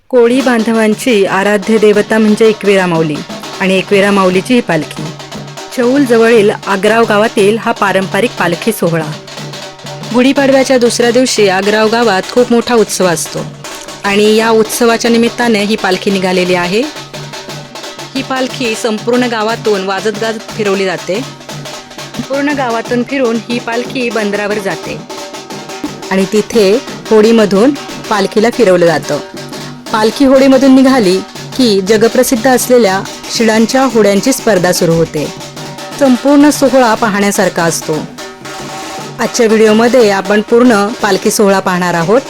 कोळी बांधवांची आराध्य देवता म्हणजे एकविरा माऊली आणि एकविरा माऊलीची ही पालखी. चौल जवळील आग्राव गावातील हा पारंपरिक पालखी सोहळा. गुढीपाडव्याच्या दुसऱ्या दिवशी आग्राव गावात खूप मोठा उत्सव असतो आणि या उत्सवाच्या निमित्ताने ही पालखी निघालेली आहे. ही पालखी संपूर्ण गावातून वाजत गाजत फिरवली जाते. संपूर्ण गावातून फिरून ही पालखी बंदरावर जाते आणि तिथे होडीमधून पालखीला फिरवलं जातं. पालखी होडीमधून निघाली की जगप्रसिद्ध असलेल्या शिडांच्या होड्यांची स्पर्धा सुरू होते. संपूर्ण सोहळा पाहण्यासारखा असतो. आजच्या व्हिडिओमध्ये आपण पूर्ण पालखी सोहळा पाहणार आहोत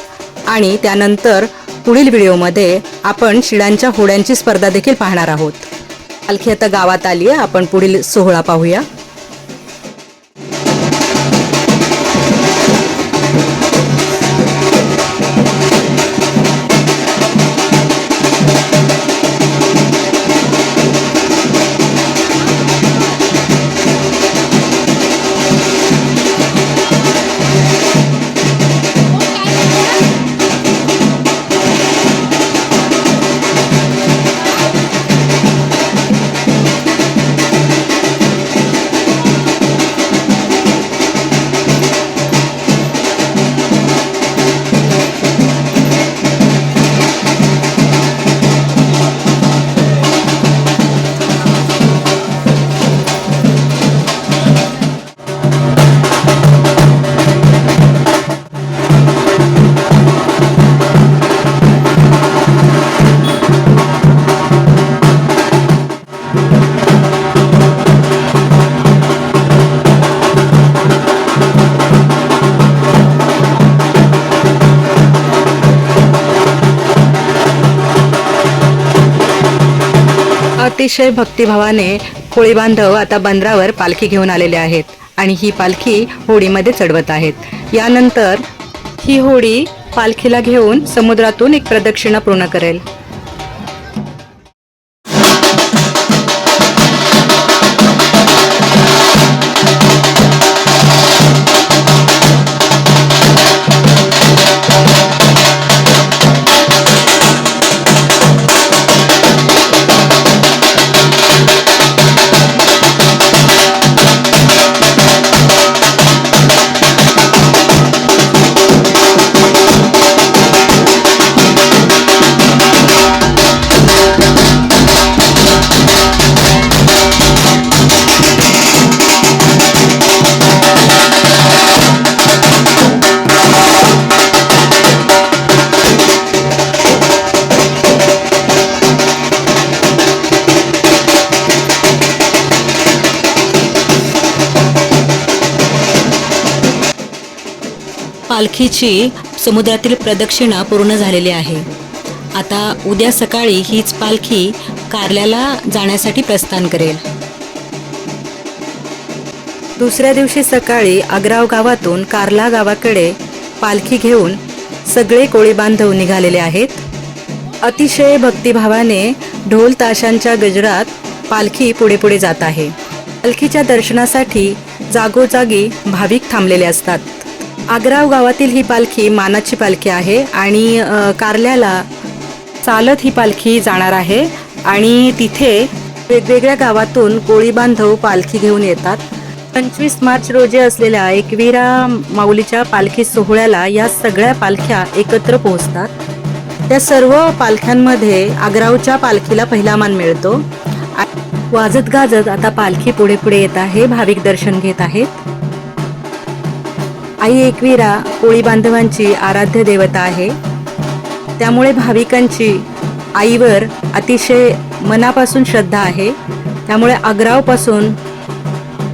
आणि त्यानंतर पुढील व्हिडिओमध्ये आपण शिडांच्या होड्यांची स्पर्धा देखील पाहणार आहोत. पालखी आता गावात आली आहे. आपण पुढील सोहळा पाहूया. अतिशय भक्तिभावाने कोळी बांधव आता बंदरावर पालखी घेऊन आलेले आहेत आणि ही पालखी होडीमध्ये चढवत आहेत. यानंतर ही होडी पालखीला घेऊन समुद्रातून एक प्रदक्षिणा पूर्ण करेल. पालखीची समुद्रातील प्रदक्षिणा पूर्ण झालेली आहे. आता उद्या सकाळी हीच पालखी कार्ल्याला जाण्यासाठी प्रस्थान करेल. दुसऱ्या दिवशी सकाळी आग्राव गावातून कार्ला गावाकडे पालखी घेऊन सगळे कोळी बांधव निघालेले आहेत. अतिशय भक्तिभावाने ढोल ताशांच्या गजरात पालखी पुढे पुढे जात आहे. पालखीच्या दर्शनासाठी जागोजागी भाविक थांबलेले असतात. आग्राव गावातील ही पालखी मानाची पालखी आहे आणि कार्ल्याला चालत ही पालखी जाणार आहे आणि तिथे वेगवेगळ्या गावातून कोळी बांधव पालखी घेऊन येतात. 25 मार्च रोजी असलेल्या एकविरा माऊलीच्या पालखी सोहळ्याला या सगळ्या पालख्या एकत्र पोहोचतात. त्या सर्व पालख्यांमध्ये आग्रावच्या पालखीला पहिला मान मिळतो. वाजत गाजत आता पालखी पुढे पुढे येत आहे. भाविक दर्शन घेत आहेत. आई एकविरा कोळी बांधवांची आराध्य देवता आहे. त्यामुळे भाविकांची आईवर अतिशय मनापासून श्रद्धा आहे. त्यामुळे आग्रावपासून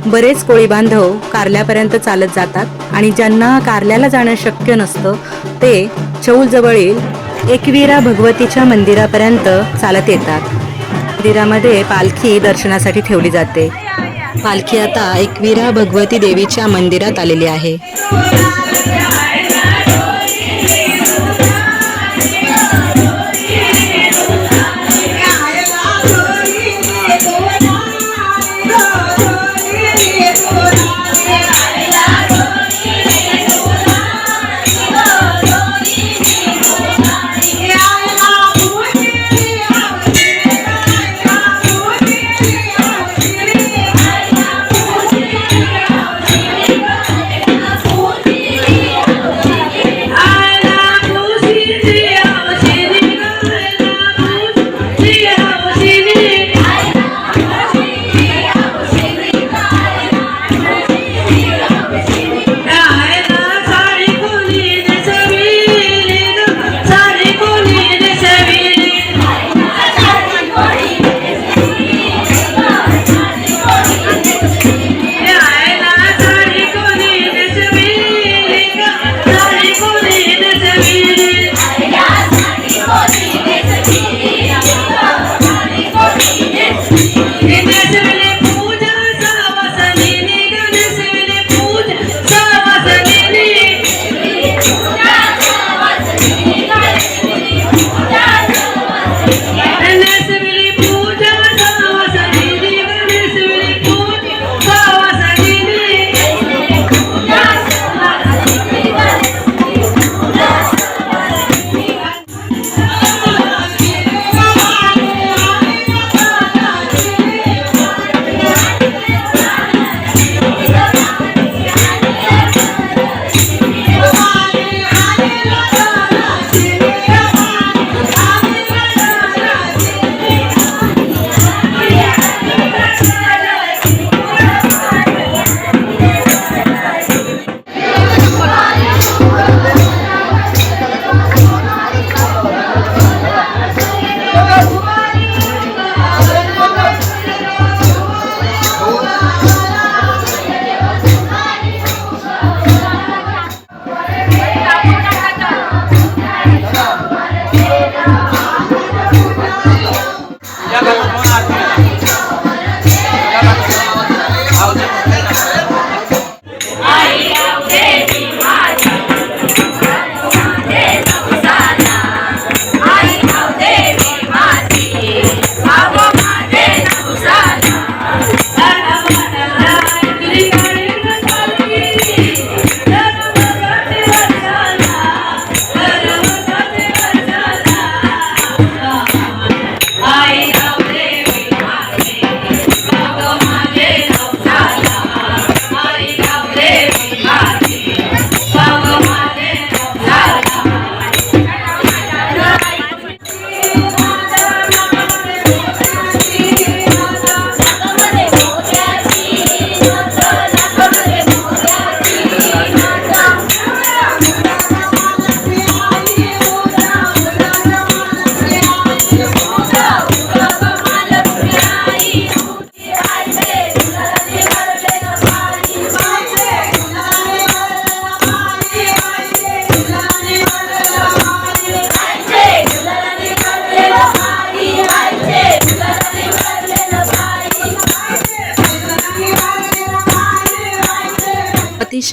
बरेच कोळी बांधव कार्ल्यापर्यंत चालत जातात आणि ज्यांना कार्ल्याला जाणं शक्य नसतं ते चौलजवळील एकविरा भगवतीच्या मंदिरापर्यंत चालत येतात. मंदिरामध्ये पालखी दर्शनासाठी ठेवली जाते. पालखी आता एकविरा भगवती देवीच्या मंदिरात आलेली आहे.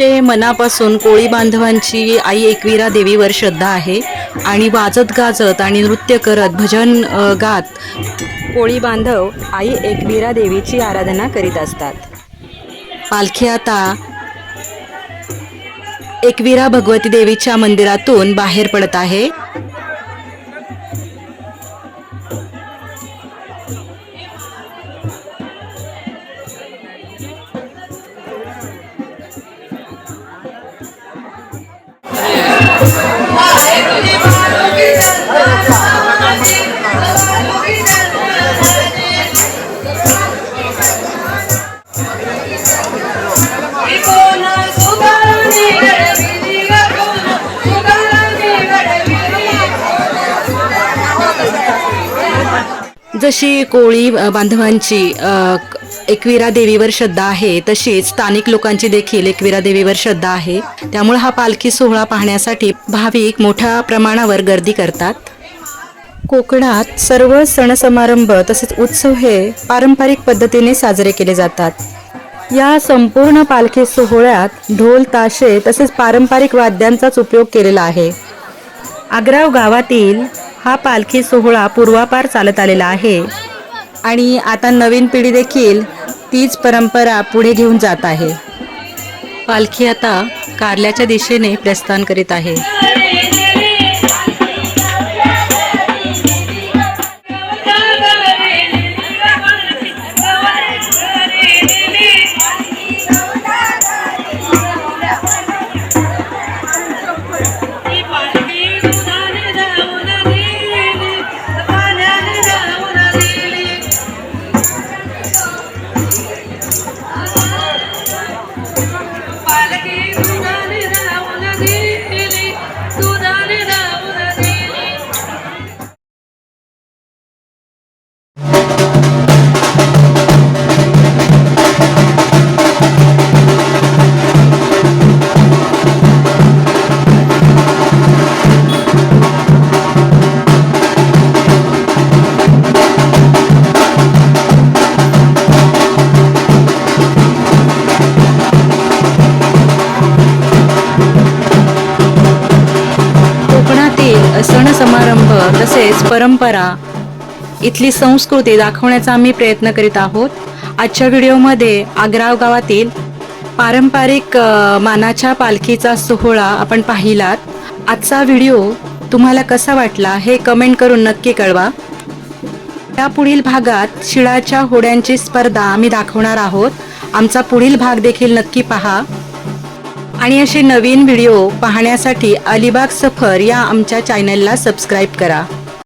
अतिशय मनापासून कोळी बांधवांची आई एकविरा देवीवर श्रद्धा आहे आणि वाजत गाजत आणि नृत्य करत भजन गात कोळी बांधव आई एकविरा देवीची आराधना करीत असतात. पालखी आता एकविरा भगवती देवीच्या मंदिरातून बाहेर पडत आहे. जशी कोळी बांधवांची एकविरा देवीवर श्रद्धा आहे तशीच स्थानिक लोकांची देखील एकविरा देवीवर श्रद्धा आहे. त्यामुळे हा पालखी सोहळा पाहण्यासाठी भाविक मोठ्या प्रमाणावर गर्दी करतात. कोकणात सर्व सण समारंभ तसेच उत्सव हे पारंपरिक पद्धतीने साजरे केले जातात. या संपूर्ण पालखी सोहळ्यात ढोल ताशे तसेच पारंपरिक वाद्यांचाच उपयोग केलेला आहे. आग्राव गावातील हा पालखी सोहळा पूर्वापार चालत आलेला आहे आणि आता नवीन पिढी देखील तीच परंपरा पुढे घेऊन जात आहे. पालखी आता कारल्याच्या दिशेने प्रस्थान करीत आहे. सण समारंभ तसेच परंपरा इथली संस्कृती दाखवण्याचा आम्ही प्रयत्न करीत आहोत. आजच्या व्हिडिओमध्ये आग्राव गावातील पारंपरिक मानाच्या पालखीचा सोहळा आपण पाहिलात. आजचा व्हिडिओ तुम्हाला कसा वाटला हे कमेंट करून नक्की कळवा. यापुढील भागात शिळाच्या होड्यांची स्पर्धा आम्ही दाखवणार आहोत. आमचा पुढील भाग देखील नक्की पहा आणि असे नवीन व्हिडिओ पाहण्यासाठी अलिबाग सफर या आमच्या चॅनलला सबस्क्राईब करा.